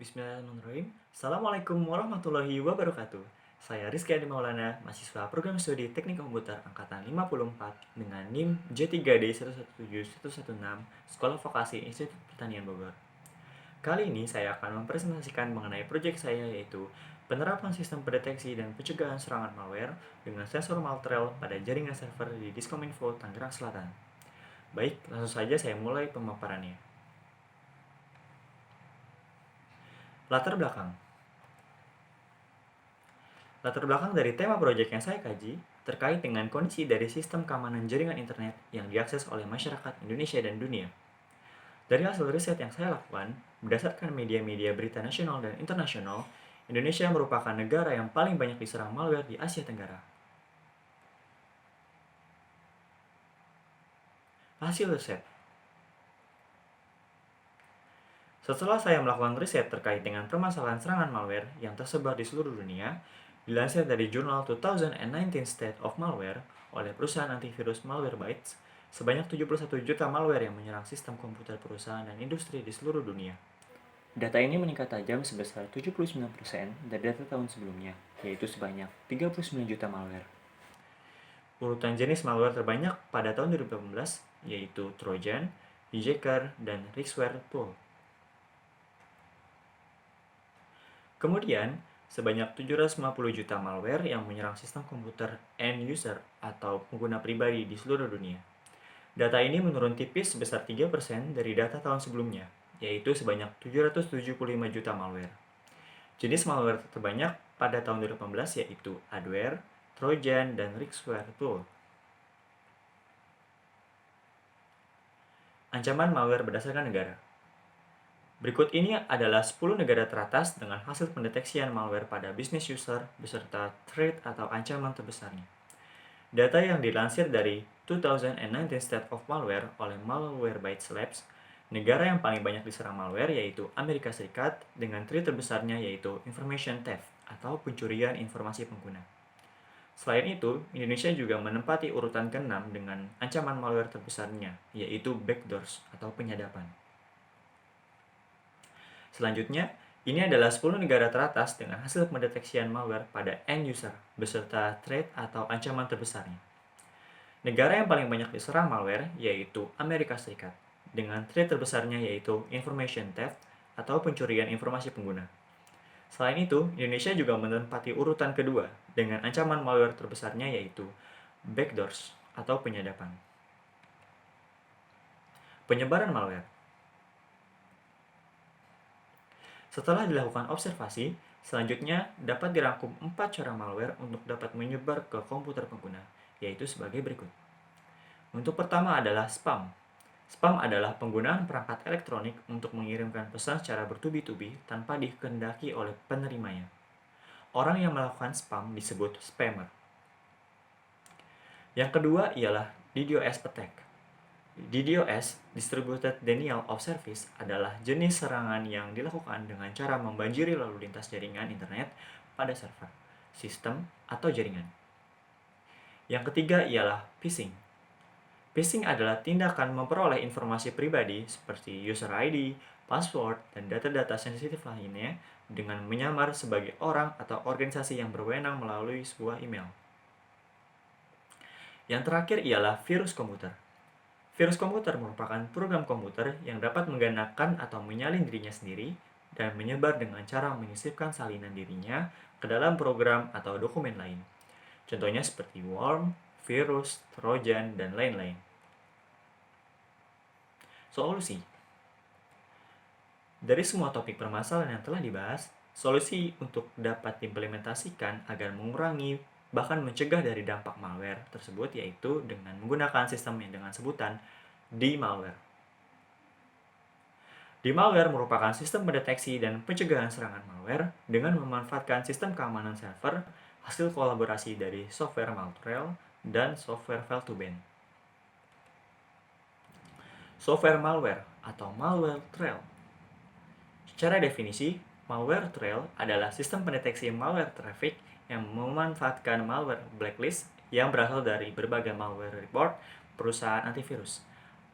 Bismillahirrahmanirrahim. Assalamualaikum warahmatullahi wabarakatuh. Saya Rizky Adi Maulana, mahasiswa program studi Teknik Komputer Angkatan 54 dengan NIM J3D117116, Sekolah Vokasi Institut Pertanian Bogor. Kali ini saya akan mempresentasikan mengenai proyek saya, yaitu penerapan sistem pendeteksi dan pencegahan serangan malware dengan sensor Maltrel pada jaringan server di Diskominfo Tangerang Selatan. Baik, langsung saja saya mulai pemaparannya. Latar belakang. Latar belakang dari tema proyek yang saya kaji terkait dengan kondisi dari sistem keamanan jaringan internet yang diakses oleh masyarakat Indonesia dan dunia. Dari hasil riset yang saya lakukan, berdasarkan media-media berita nasional dan internasional, Indonesia merupakan negara yang paling banyak diserang malware di Asia Tenggara. Hasil riset. Setelah saya melakukan riset terkait dengan permasalahan serangan malware yang tersebar di seluruh dunia, dilansir dari jurnal 2019 State of Malware oleh perusahaan antivirus Malwarebytes, sebanyak 71 juta malware yang menyerang sistem komputer perusahaan dan industri di seluruh dunia. Data ini meningkat tajam sebesar 79% dari data tahun sebelumnya, yaitu sebanyak 39 juta malware. Urutan jenis malware terbanyak pada tahun 2018 yaitu Trojan, hijacker, dan Riskware Tool. Kemudian, sebanyak 750 juta malware yang menyerang sistem komputer end user atau pengguna pribadi di seluruh dunia. Data ini menurun tipis sebesar 3% dari data tahun sebelumnya, yaitu sebanyak 775 juta malware. Jenis malware terbanyak pada tahun 2018 yaitu adware, Trojan, dan Riskware Tool. Ancaman malware berdasarkan negara. Berikut ini adalah 10 negara teratas dengan hasil pendeteksian malware pada business user beserta threat atau ancaman terbesarnya. Data yang dilansir dari 2019 State of Malware oleh Malwarebytes Labs, negara yang paling banyak diserang malware yaitu Amerika Serikat dengan threat terbesarnya yaitu information theft atau pencurian informasi pengguna. Selain itu, Indonesia juga menempati urutan ke-6 dengan ancaman malware terbesarnya, yaitu backdoors atau penyadapan. Selanjutnya, ini adalah 10 negara teratas dengan hasil pendeteksian malware pada end user beserta threat atau ancaman terbesarnya. Negara yang paling banyak diserang malware yaitu Amerika Serikat, dengan threat terbesarnya yaitu information theft atau pencurian informasi pengguna. Selain itu, Indonesia juga menempati urutan kedua dengan ancaman malware terbesarnya yaitu backdoors atau penyadapan. Penyebaran malware. Setelah dilakukan observasi, selanjutnya dapat dirangkum 4 cara malware untuk dapat menyebar ke komputer pengguna, yaitu sebagai berikut. Untuk pertama adalah spam. Spam adalah penggunaan perangkat elektronik untuk mengirimkan pesan secara bertubi-tubi tanpa dikehendaki oleh penerimanya. Orang yang melakukan spam disebut spammer. Yang kedua ialah DDoS attack. DDoS, Distributed Denial of Service, adalah jenis serangan yang dilakukan dengan cara membanjiri lalu lintas jaringan internet pada server, sistem, atau jaringan. Yang ketiga ialah phishing. Phishing adalah tindakan memperoleh informasi pribadi seperti user ID, password, dan data-data sensitif lainnya dengan menyamar sebagai orang atau organisasi yang berwenang melalui sebuah email. Yang terakhir ialah virus komputer. Virus komputer merupakan program komputer yang dapat menggunakan atau menyalin dirinya sendiri dan menyebar dengan cara menyisipkan salinan dirinya ke dalam program atau dokumen lain. Contohnya seperti worm, virus, trojan, dan lain-lain. Solusi. Dari semua topik permasalahan yang telah dibahas, solusi untuk dapat diimplementasikan agar mengurangi bahkan mencegah dari dampak malware tersebut yaitu dengan menggunakan sistem yang dengan sebutan D-malware. D-malware merupakan sistem pendeteksi dan pencegahan serangan malware dengan memanfaatkan sistem keamanan server hasil kolaborasi dari software Maltrel dan software Fail2Ban. Software malware atau malware trail. Secara definisi, malware trail adalah sistem pendeteksi malware traffic yang memanfaatkan malware blacklist yang berasal dari berbagai malware report perusahaan antivirus.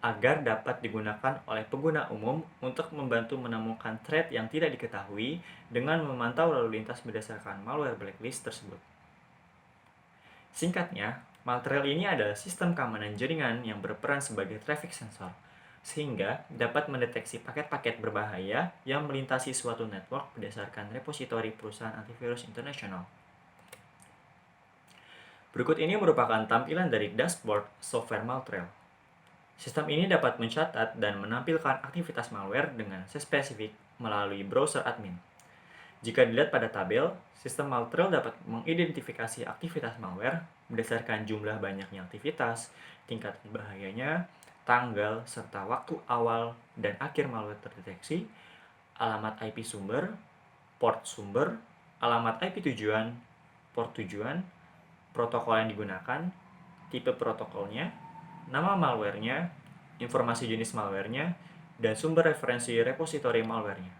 agar dapat digunakan oleh pengguna umum untuk membantu menemukan threat yang tidak diketahui dengan memantau lalu lintas berdasarkan malware blacklist tersebut. Singkatnya, Maltrail ini adalah sistem keamanan jaringan yang berperan sebagai traffic sensor, sehingga dapat mendeteksi paket-paket berbahaya yang melintasi suatu network berdasarkan repositori perusahaan antivirus internasional. Berikut ini merupakan tampilan dari dashboard software Maltrail. Sistem ini dapat mencatat dan menampilkan aktivitas malware dengan spesifik melalui browser admin. Jika dilihat pada tabel, sistem Maltrail dapat mengidentifikasi aktivitas malware berdasarkan jumlah banyaknya aktivitas, tingkat bahayanya, tanggal, serta waktu awal dan akhir malware terdeteksi, alamat IP sumber, alamat IP tujuan, port tujuan, protokol yang digunakan, tipe protokolnya, nama malwarenya, informasi jenis malwarenya, dan sumber referensi repositori malwarenya.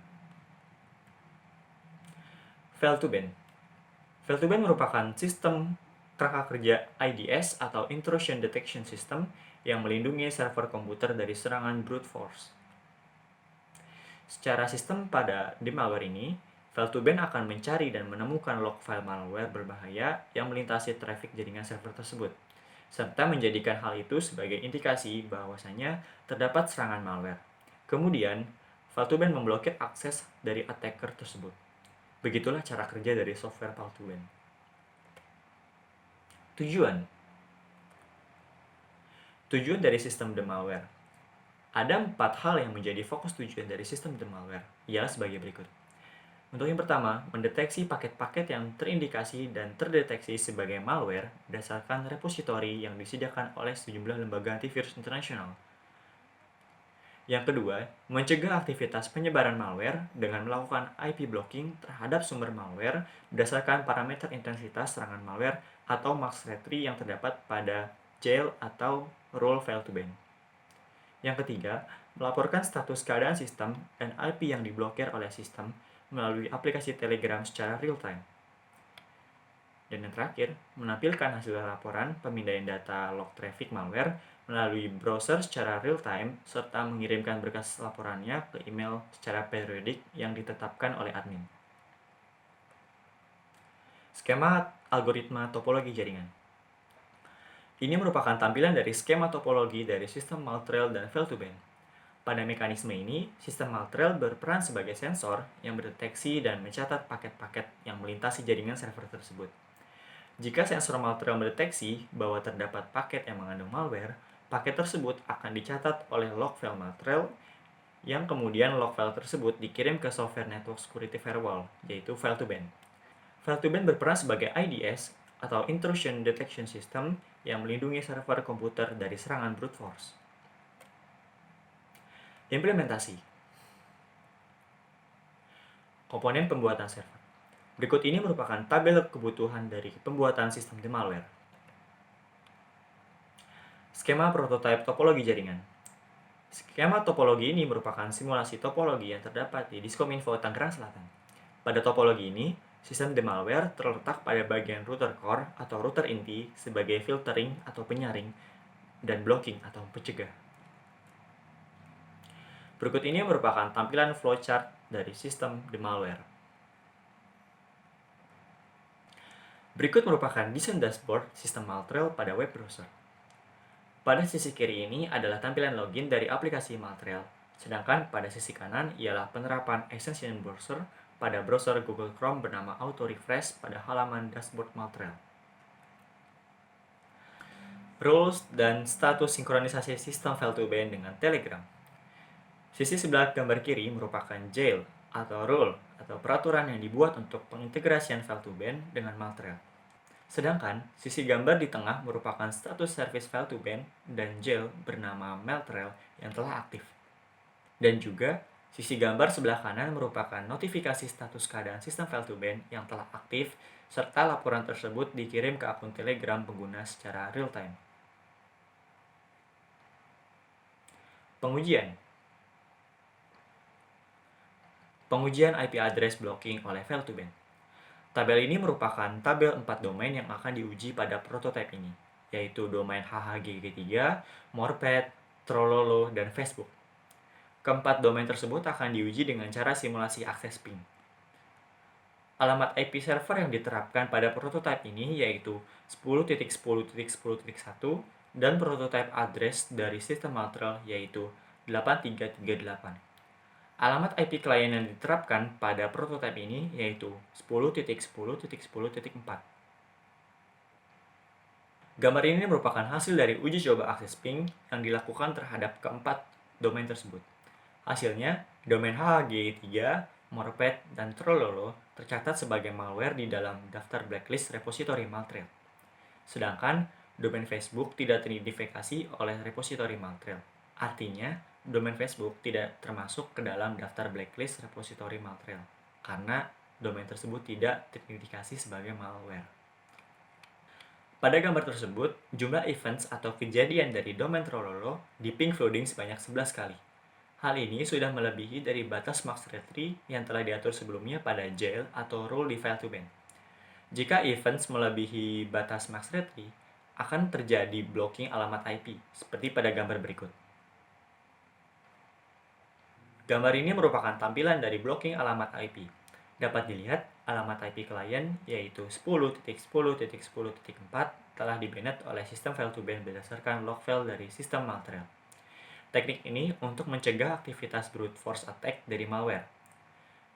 Fail2ban. Fail2ban merupakan sistem kerangka kerja IDS atau Intrusion Detection System yang melindungi server komputer dari serangan brute force. Secara sistem pada di malware ini, Fail2ban akan mencari dan menemukan log file malware berbahaya yang melintasi traffic jaringan server tersebut, serta menjadikan hal itu sebagai indikasi bahwasanya terdapat serangan malware. Kemudian, Fail2ban memblokir akses dari attacker tersebut. Begitulah cara kerja dari software Fail2ban. Tujuan dari sistem the malware. Ada 4 hal yang menjadi fokus tujuan dari sistem the malware, ialah sebagai berikut. Untuk yang pertama, mendeteksi paket-paket yang terindikasi dan terdeteksi sebagai malware berdasarkan repositori yang disediakan oleh sejumlah lembaga antivirus internasional. Yang kedua, mencegah aktivitas penyebaran malware dengan melakukan IP blocking terhadap sumber malware berdasarkan parameter intensitas serangan malware atau MAX-RETRI yang terdapat pada jail atau role Fail2ban. Yang ketiga, melaporkan status keadaan sistem dan IP yang diblokir oleh sistem melalui aplikasi Telegram secara real-time. Dan yang terakhir, menampilkan hasil laporan pemindaian data log traffic malware melalui browser secara real-time serta mengirimkan berkas laporannya ke email secara periodik yang ditetapkan oleh admin. Skema algoritma topologi jaringan. Ini merupakan tampilan dari skema topologi dari sistem Maltrail dan Fail2ban. Pada mekanisme ini, sistem Maltrail berperan sebagai sensor yang mendeteksi dan mencatat paket-paket yang melintasi jaringan server tersebut. Jika sensor Maltrail mendeteksi bahwa terdapat paket yang mengandung malware, paket tersebut akan dicatat oleh log file Maltrail, yang kemudian log file tersebut dikirim ke software network security firewall, yaitu Fail2ban. Fail2ban berperan sebagai IDS atau Intrusion Detection System yang melindungi server komputer dari serangan brute force. Implementasi. Komponen pembuatan server. Berikut ini merupakan tabel kebutuhan dari pembuatan sistem the malware. Skema prototipe topologi jaringan. Skema topologi ini merupakan simulasi topologi yang terdapat di Diskominfo Tangerang Selatan. Pada topologi ini, sistem the malware terletak pada bagian router core atau router inti sebagai filtering atau penyaring dan blocking atau pencegah. Berikut ini merupakan tampilan flowchart dari sistem the malware. Berikut merupakan desain dashboard sistem Maltrail pada web browser. Pada sisi kiri ini adalah tampilan login dari aplikasi Maltrail, sedangkan pada sisi kanan ialah penerapan extension browser pada browser Google Chrome bernama Auto Refresh pada halaman dashboard Maltrail. Rules dan status sinkronisasi sistem Fail2ban dengan Telegram. Sisi sebelah gambar kiri merupakan jail atau rule atau peraturan yang dibuat untuk pengintegrasian Fail2ban dengan Maltrail. Sedangkan sisi gambar di tengah merupakan status service Fail2ban dan jail bernama Maltrail yang telah aktif. Dan juga sisi gambar sebelah kanan merupakan notifikasi status keadaan sistem Fail2ban yang telah aktif serta laporan tersebut dikirim ke akun Telegram pengguna secara real-time. Pengujian IP address blocking oleh Fail2ban. Tabel ini merupakan tabel 4 domain yang akan diuji pada prototipe ini, yaitu domain HHGG3, Morpeth, Trololo, dan Facebook. Keempat domain tersebut akan diuji dengan cara simulasi akses ping. Alamat IP server yang diterapkan pada prototipe ini yaitu 10.10.10.1 dan prototipe address dari sistem Maltrel yaitu 8338. Alamat IP klien yang diterapkan pada prototipe ini yaitu 10.10.10.4. Gambar ini merupakan hasil dari uji coba akses ping yang dilakukan terhadap keempat domain tersebut. Hasilnya, domain HHG3, Morpeth, dan Trololo tercatat sebagai malware di dalam daftar blacklist repositori Maltrail. Sedangkan, domain Facebook tidak teridentifikasi oleh repositori Maltrail. Artinya, domain Facebook tidak termasuk ke dalam daftar blacklist repositori Maltrail, karena domain tersebut tidak terindikasi sebagai malware. Pada gambar tersebut, jumlah events atau kejadian dari domain Trololo di ping flooding sebanyak 11 kali. Hal ini sudah melebihi dari batas max retry yang telah diatur sebelumnya pada jail atau rule di file to ban. Jika events melebihi batas max retry, akan terjadi blocking alamat IP, seperti pada gambar berikut. Gambar ini merupakan tampilan dari blocking alamat IP. Dapat dilihat, alamat IP klien yaitu 10.10.10.4 telah dibanet oleh sistem file to ban berdasarkan log file dari sistem Maltrail. Teknik ini untuk mencegah aktivitas brute force attack dari malware.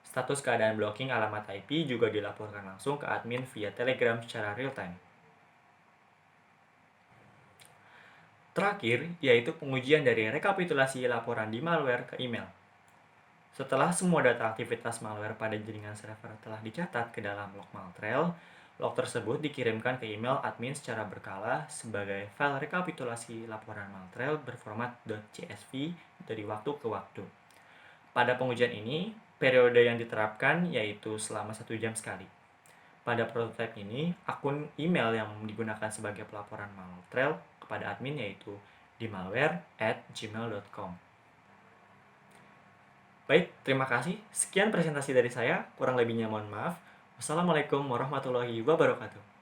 Status keadaan blocking alamat IP juga dilaporkan langsung ke admin via Telegram secara real-time. Terakhir, yaitu pengujian dari rekapitulasi laporan di malware ke email. Setelah semua data aktivitas malware pada jaringan server telah dicatat ke dalam log Maltrail, log tersebut dikirimkan ke email admin secara berkala sebagai file rekapitulasi laporan Maltrail berformat .csv dari waktu ke waktu. Pada pengujian ini, periode yang diterapkan yaitu selama 1 jam sekali. Pada prototipe ini, akun email yang digunakan sebagai pelaporan Maltrail kepada admin yaitu dimalware@gmail.com. Baik, terima kasih. Sekian presentasi dari saya. Kurang lebihnya mohon maaf. Wassalamualaikum warahmatullahi wabarakatuh.